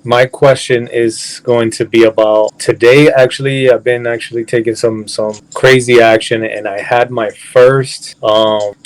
my question is going to be about today. Actually, I've been actually taking some crazy action, and I had my first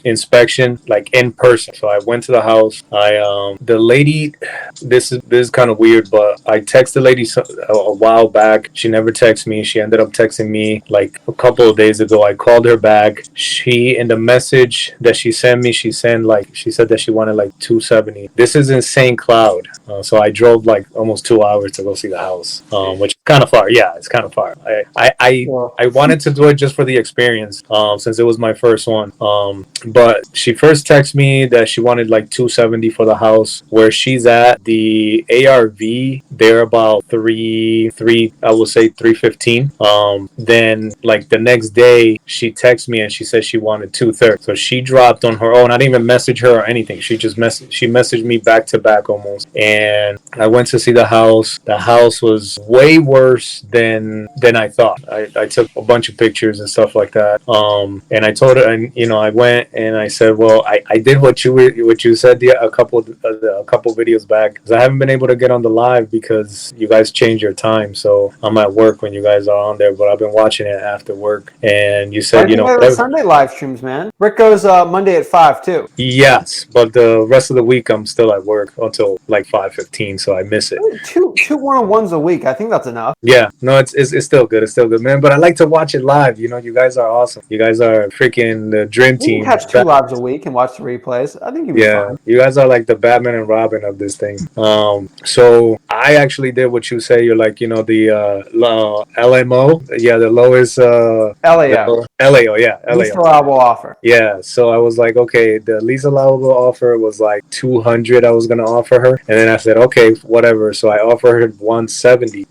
inspection like in person. So I went to the house. The lady, this is kind of weird, but I texted the lady a while back. She never texted me. She ended up texting me like a couple of days ago. I called her back. She in the message that she sent me, she said that she wanted like 270. This is in St. Cloud. So I drove like almost 2 hours to go see the house, which is kind of far. Yeah, it's kind of far. I wanted to do it just for the experience, since it was my first one. But she first texted me that she wanted like 270 for the house. Where she's at, the ARV, they're about I would say 315. Then like the next day, she texted me and she said she wanted 230. So she dropped on her own. I didn't even message her or anything. She just messaged me back to back almost. And I went to see the house. The house was way worse than I thought. I took a bunch of pictures and stuff like that. And I told her, and I went and I said, well, I did what you said a couple videos back, because I haven't been able to get on the live because you guys change your time. So I'm at work when you guys are on there, but I've been watching it after work. And you said, Sunday live streams, man. Rick goes Monday at 5 too. Yes, but the rest of the week I'm still at work until like 5:15, so I miss it. Two one-on-ones a week. I think that's enough. Yeah, no, it's still good. It's still good, man. But I like to watch it live. You guys are awesome. You guys are freaking the dream team. You can catch 2 lives a week and watch the replays. I think you'd be fine. You guys are like the Batman and Robin of this thing. So I actually did what you say. You're like, the LMO. Yeah, the lowest LAO. LAO, yeah. Least allowable offer. Yeah, so I was like, okay, the least allowable offer was like 200 I was going to offer her. And then I said, okay, whatever. So I offered her 170.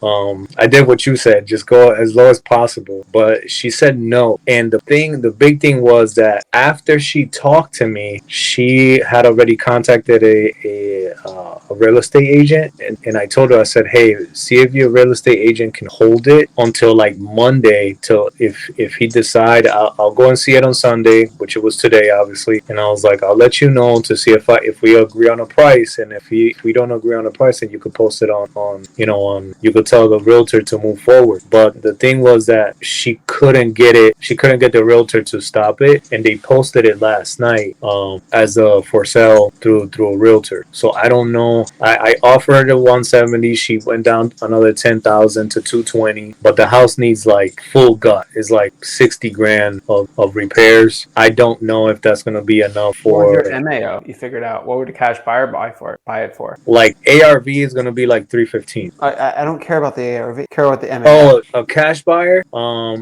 I did what you said, just go as low as possible. But she said no. And the big thing was that after she talked to me, she had already contacted a real estate agent. And I told her, I said, hey, see if your real estate agent can hold it until like Monday, till if he decide, I'll go and see it on Sunday, which it was today, obviously. And I was like, I'll let you know to see if we agree on a price, and if we don't agree on a price, then you could post it on you could tell the realtor to move forward. But the thing was that she couldn't get the realtor to stop it, and they posted it last night as a for sale through a realtor. So I don't know. I offered her 170. She went down another 10,000 to 220, but the house needs like full gut. It's like 60 grand of repairs. I don't know if that's gonna be enough for your MAO. You figured out what would a cash buyer buy it for? Like ARV is gonna be like 315. I don't care about the ARV. I care about the MAO. Oh, a cash buyer?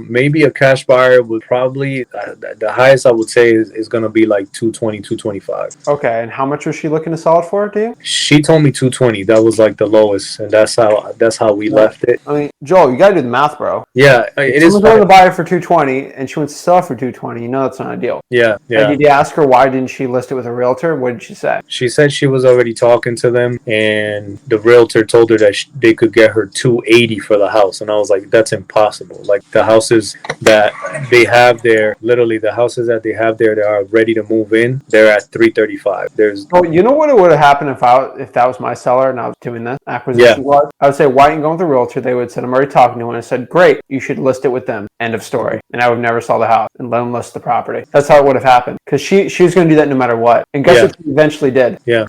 Maybe a cash buyer would probably the highest I would say is gonna be like 220, 225. Okay, and how much was she looking to sell it for to you? She told me 220. That was like the lowest, and that's how we left it. I mean, Joel, you gotta do the math, bro. Yeah, it is. Someone's going to buy it for 220, and she wants to sell it for 220. You know that's not ideal. Yeah. And did you ask her why didn't she list it with a realtor? What did she say? She said she was already talking to them, and the realtor told her that they could get her 280 for the house, and I was like, that's impossible. Like the houses that they have there, literally the houses that they have there that are ready to move in, they're at 335. You know what would have happened if that was my seller and I was doing this acquisition? Yeah. I would say, why aren't you going with the realtor? They would say, I'm already talking to one. I said, great, you should list it with them. End of story. And I would never sell the house and let them list the property. That's how it would have happened, because she was going to do that no matter what. And guess what she eventually did? Yeah,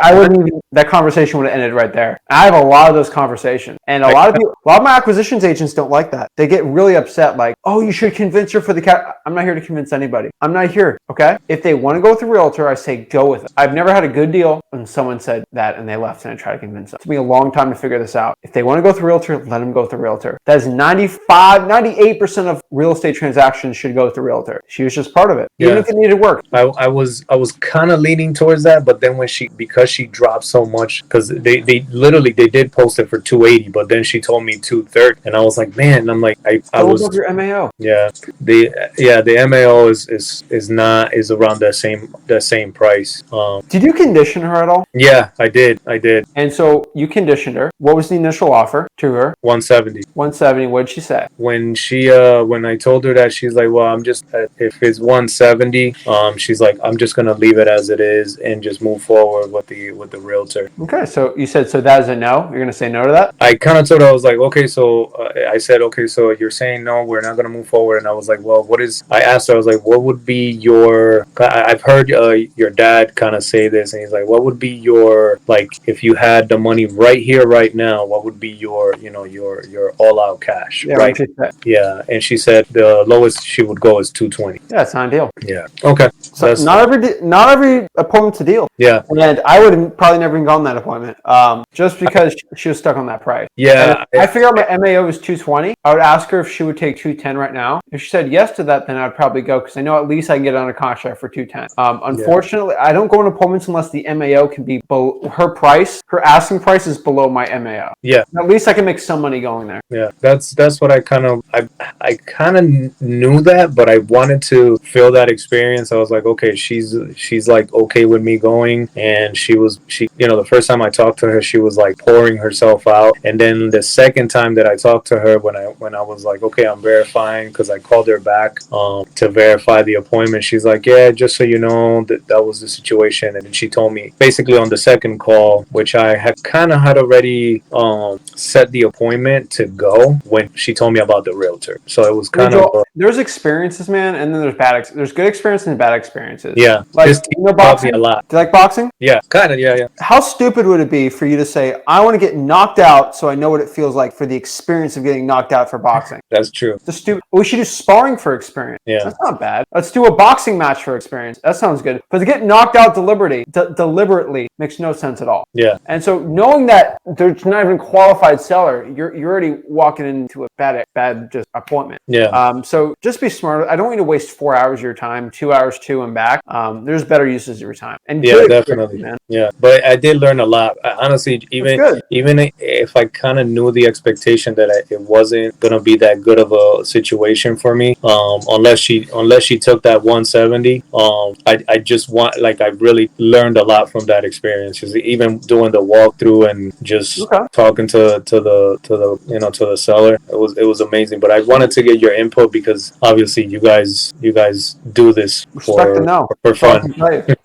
I wouldn't even. That conversation would have ended right there. I have a lot of those conversations, and a lot of my acquisitions agents don't like that. They get really upset, like, oh, you should convince her for the cat. I'm not here to convince anybody. I'm not here. Okay, if they want to go with the realtor, I say go with it. I've never had a good deal when someone said that and they left and I tried to convince them. It took me a long time to figure this out. If they want to go with the realtor, let them go with the realtor. That is 98% of real estate transactions should go with the realtor. She was just part of it, even if it needed work. I was kind of leaning towards that, but then because she dropped so much, because they did post it for 280, but then she told me 230, and I was like, man, I'm like, I was your MAO. Yeah, the MAO is around that same price. Did you condition her at all? Yeah, I did. And so you conditioned her. What was the initial offer to her? 170. 170. What did she say? When I told her that, she's like, well, I'm just, if it's 170, she's like, I'm just gonna leave it as it is and just move forward with the realtor. Okay, so you said, so that is a no? You're gonna say no to that? I kind of told her, I was like, okay, so I said, okay, so you're saying no, we're not gonna move forward. And I was like, well, I asked her, I was like, what would be your, I've heard your dad kind of say this, and he's like, what would be your, like, if you had the money right here, right now, what would be your, your all out cash, Yeah, right? Yeah, and she said the lowest she would go is 220. Yeah, it's not a deal. Yeah. Okay. So not every appointment's a deal. Yeah. And I would have probably never even gone that appointment, just because she was stuck on that price. Yeah. I figured out my MAO was 220. I would ask her if she would take 210 right now. If she said yes to that, then I'd probably go, because I know at least I can get it on a contract for 210. Unfortunately, I don't go on appointments unless the MAO can be below her price. Her asking price is below my MAO. Yeah. At least I can make some money going there. Yeah. That's what I kind of knew that, but I wanted to feel that experience. I was like, okay, she's like okay with me going, and she the first time I talked to her, she was like pouring herself out, and then the second time that I talked to her, when I was like, okay, I'm verifying, because I called her back to verify the appointment, she's like, yeah, just so you know, that was the situation. And then she told me basically on the second call, which I had kind of had already set the appointment to go, when she told me about the realtor. So it was kind of there's experiences, man, and then there's there's good experiences and bad experiences. Yeah. Like, this team taught me a lot. Do you like boxing? Yeah, kind of. Yeah. How stupid would it be for you to say, I want to get knocked out so I know what it feels like for the experience of getting knocked out for boxing? That's true. The stupid. We should do sparring for experience. Yeah. That's not bad. Let's do a boxing match for experience. That sounds good. But to get knocked out deliberately makes no sense at all. Yeah. And so knowing that there's not even a qualified seller, you're already walking into a bad just appointment. Yeah. So just be smart. I don't want you to waste 4 hours of your time, 2 hours to and back. There's better uses of your time. And yeah, definitely, man. Yeah, but I did learn a lot. Honestly, even if I kind of knew the expectation that it wasn't gonna be that good of a situation for me, unless she took that 170, I just want, like, I really learned a lot from that experience. Just even doing the walkthrough and just talking to the seller, it was amazing. But I wanted to get your input, because obviously you guys do this for fun.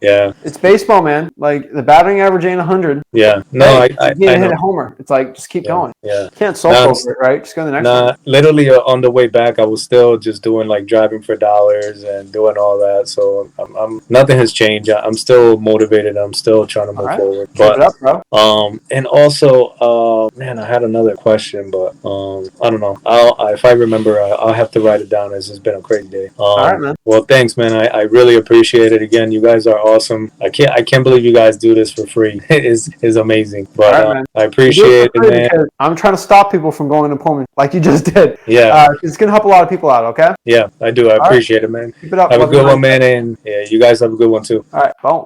Yeah, it's baseball, man. Like, the batting average ain't 100. Yeah, no, I hit a homer. It's like, just keep going. Yeah, you can't sulk over it, right? Just go to the next one. Literally on the way back, I was still just doing, like, driving for dollars and doing all that. So I'm nothing has changed. I'm still motivated. I'm still trying to move forward. But keep it up, bro. And also, man, I had another question, but I don't know. If I remember, I'll have to write it down. It's just been a crazy day. All right, man. Well, thanks, man. I really appreciate it. Again, you guys are awesome. I can't believe you guys do this for free. It is amazing. But I appreciate it, man. I'm trying to stop people from going to appointments like you just did. Yeah. It's gonna help a lot of people out. Okay. Yeah, I do. I appreciate it, man. Keep it up. Have a good one, man, and yeah, you guys have a good one too. All right. Boom.